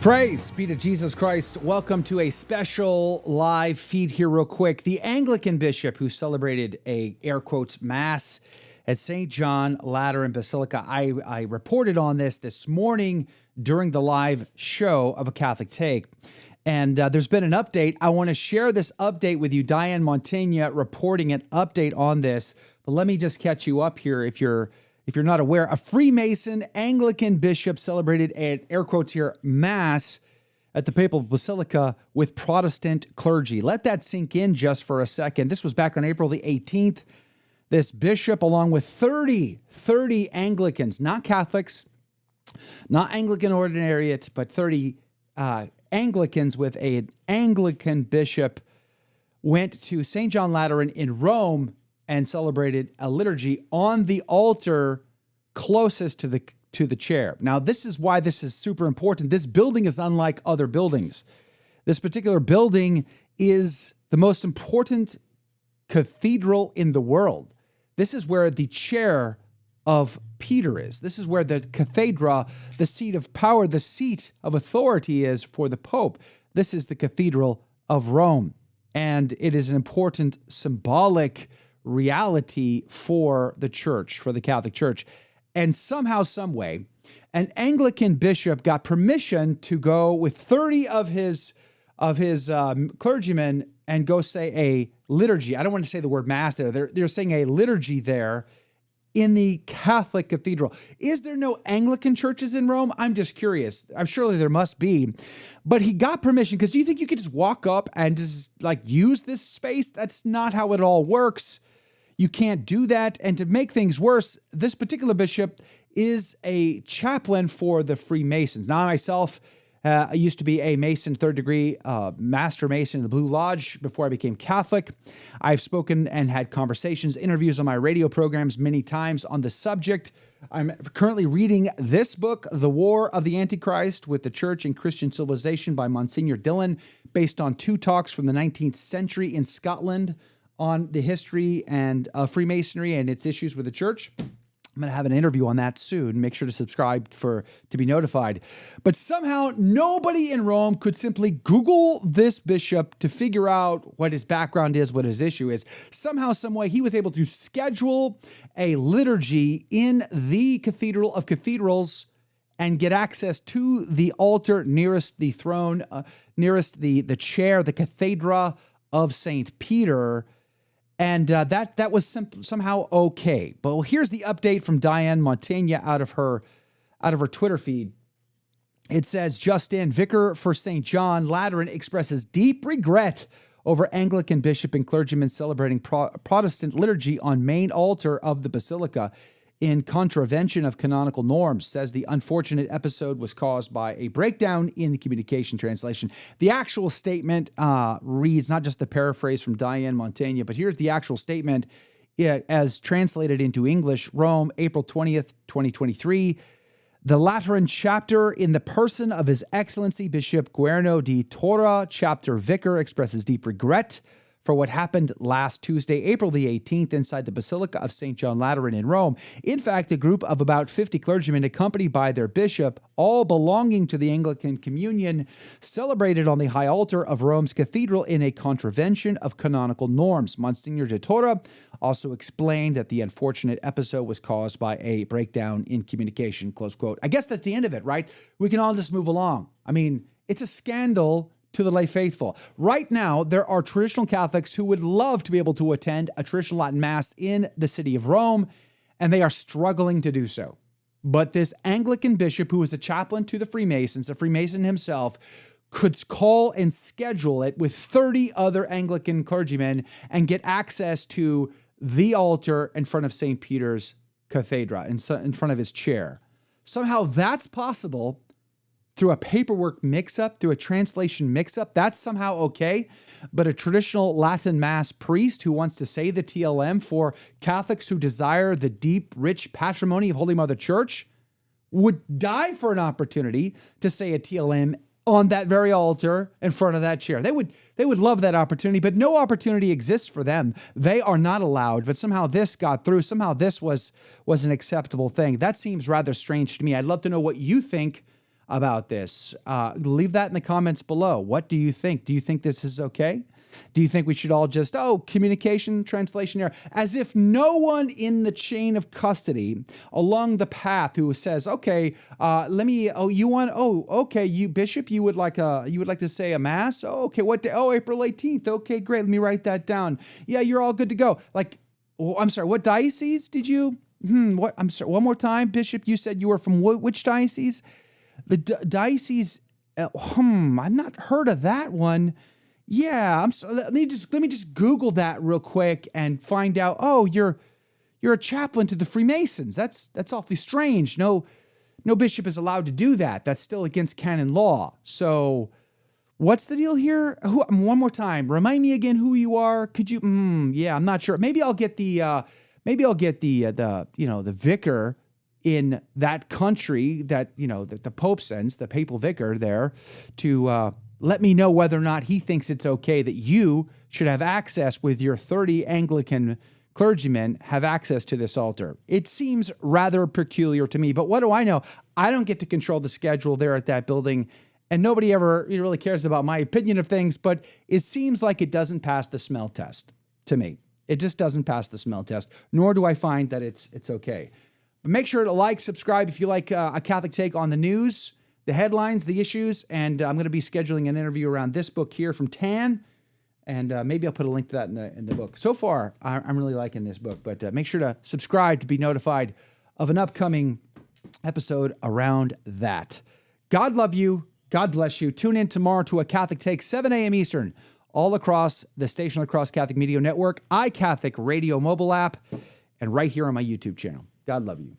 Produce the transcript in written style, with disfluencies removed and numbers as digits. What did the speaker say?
Praise be to Jesus Christ. Welcome to a special live feed here real quick. The Anglican bishop who celebrated a, air quotes, mass at St John Lateran Basilica. I reported on this morning during the live show of A Catholic Take. And there's been an update. I want to share this update with you. Diane Montagna reporting an update on this. But let me just catch you up here if you're not aware. A Freemason Anglican bishop celebrated an, air quotes here, mass at the Papal Basilica with Protestant clergy. Let that sink in just for a second. This was back on April the 18th. This bishop, along with 30 Anglicans, not Catholics, not Anglican ordinariate, but 30 Anglicans with an Anglican bishop, went to St John Lateran in Rome and celebrated a liturgy on the altar closest to the chair. Now, this is why this is super important. This building is unlike other buildings. This particular building is the most important cathedral in the world. This is where the chair of Peter is. This is where the cathedra, the seat of power, the seat of authority is for the Pope. This is the Cathedral of Rome. And it is an important symbolic reality for the church, for the Catholic Church. And somehow, some way, an Anglican bishop got permission to go with 30 of his clergymen and go say a liturgy. I don't want to say the word mass there. They're saying a liturgy there in the Catholic cathedral. Is there no Anglican churches in Rome? I'm just curious. I'm surely there must be. But he got permission, because do you think you could just walk up and just use this space? That's not how it all works. You can't do that. And to make things worse, this particular bishop is a chaplain for the Freemasons. Now, I myself, I used to be a Mason, third degree Master Mason in the Blue Lodge before I became Catholic. I've spoken and had conversations, interviews on my radio programs many times on the subject. I'm currently reading this book, The War of the Antichrist with the Church and Christian Civilization by Monsignor Dillon, based on 2 talks from the 19th century in Scotland on the history and Freemasonry and its issues with the church. I'm going to have an interview on that soon. Make sure to subscribe to be notified. But somehow nobody in Rome could simply Google this bishop to figure out what his background is, what his issue is. Somehow, some way, he was able to schedule a liturgy in the Cathedral of Cathedrals and get access to the altar nearest the throne, nearest the chair, the cathedra of St. Peter. And that was somehow okay. But here's the update from Diane Montagna out of her Twitter feed. It says, just in, Vicar for St John Lateran expresses deep regret over Anglican bishop and clergymen celebrating Protestant liturgy on main altar of the Basilica in contravention of canonical norms. Says the unfortunate episode was caused by a breakdown in the communication translation. The actual statement reads, not just the paraphrase from Diane Montagna, but here's the actual statement as translated into English. Rome, April 20th, 2023. The Lateran chapter, in the person of His Excellency Bishop Guerno di Torra, chapter vicar, expresses deep regret for what happened last Tuesday, April the 18th, inside the Basilica of St. John Lateran in Rome. In fact, a group of about 50 clergymen, accompanied by their bishop, all belonging to the Anglican Communion, celebrated on the high altar of Rome's cathedral in a contravention of canonical norms. Monsignor de Torra also explained that the unfortunate episode was caused by a breakdown in communication, close quote. I guess that's the end of it, right? We can all just move along. I mean, it's a scandal to the lay faithful. Right now, there are traditional Catholics who would love to be able to attend a traditional Latin Mass in the city of Rome, and they are struggling to do so. But this Anglican bishop, who is a chaplain to the Freemasons, a Freemason himself, could call and schedule it with 30 other Anglican clergymen and get access to the altar in front of St. Peter's Cathedra, in front of his chair. Somehow that's possible through a paperwork mix-up, through a translation mix-up. That's somehow okay. But a traditional Latin Mass priest who wants to say the TLM for Catholics who desire the deep, rich patrimony of Holy Mother Church would die for an opportunity to say a TLM on that very altar in front of that chair. They would love that opportunity, but no opportunity exists for them. They are not allowed, but somehow this got through. Somehow this was an acceptable thing. That seems rather strange to me. I'd love to know what you think about this. Leave that in the comments below. What do you think? Do you think this is okay? Do you think we should all just, communication, translation error, as if no one in the chain of custody along the path who says, okay, you bishop, you would like to say a mass? Oh, okay, what day? Oh, April 18th. Okay, great. Let me write that down. Yeah, you're all good to go. Like, I'm sorry, what diocese did you, what, I'm sorry, one more time, Bishop, you said you were from which diocese? The diocese, I've not heard of that one. Yeah, I'm sorry. Let me just Google that real quick and find out. Oh, you're a chaplain to the Freemasons. That's awfully strange. No bishop is allowed to do that. That's still against canon law. So, what's the deal here? One more time. Remind me again who you are. Could you? Yeah, I'm not sure. Maybe I'll get the vicar in that country that the Pope sends, the papal vicar there, to let me know whether or not he thinks it's okay that you should have access with your 30 Anglican clergymen have access to this altar. It seems rather peculiar to me, but what do I know? I don't get to control the schedule there at that building, and nobody ever really cares about my opinion of things, but it seems like it doesn't pass the smell test to me. It just doesn't pass the smell test, nor do I find that it's okay. But make sure to like, subscribe if you like a Catholic take on the news, the headlines, the issues, and I'm going to be scheduling an interview around this book here from Tan, and maybe I'll put a link to that in the book. So far, I'm really liking this book, but make sure to subscribe to be notified of an upcoming episode around that. God love you. God bless you. Tune in tomorrow to A Catholic Take, 7 a.m. Eastern, all across the Station Across Catholic Media Network, iCatholic Radio mobile app, and right here on my YouTube channel. God love you.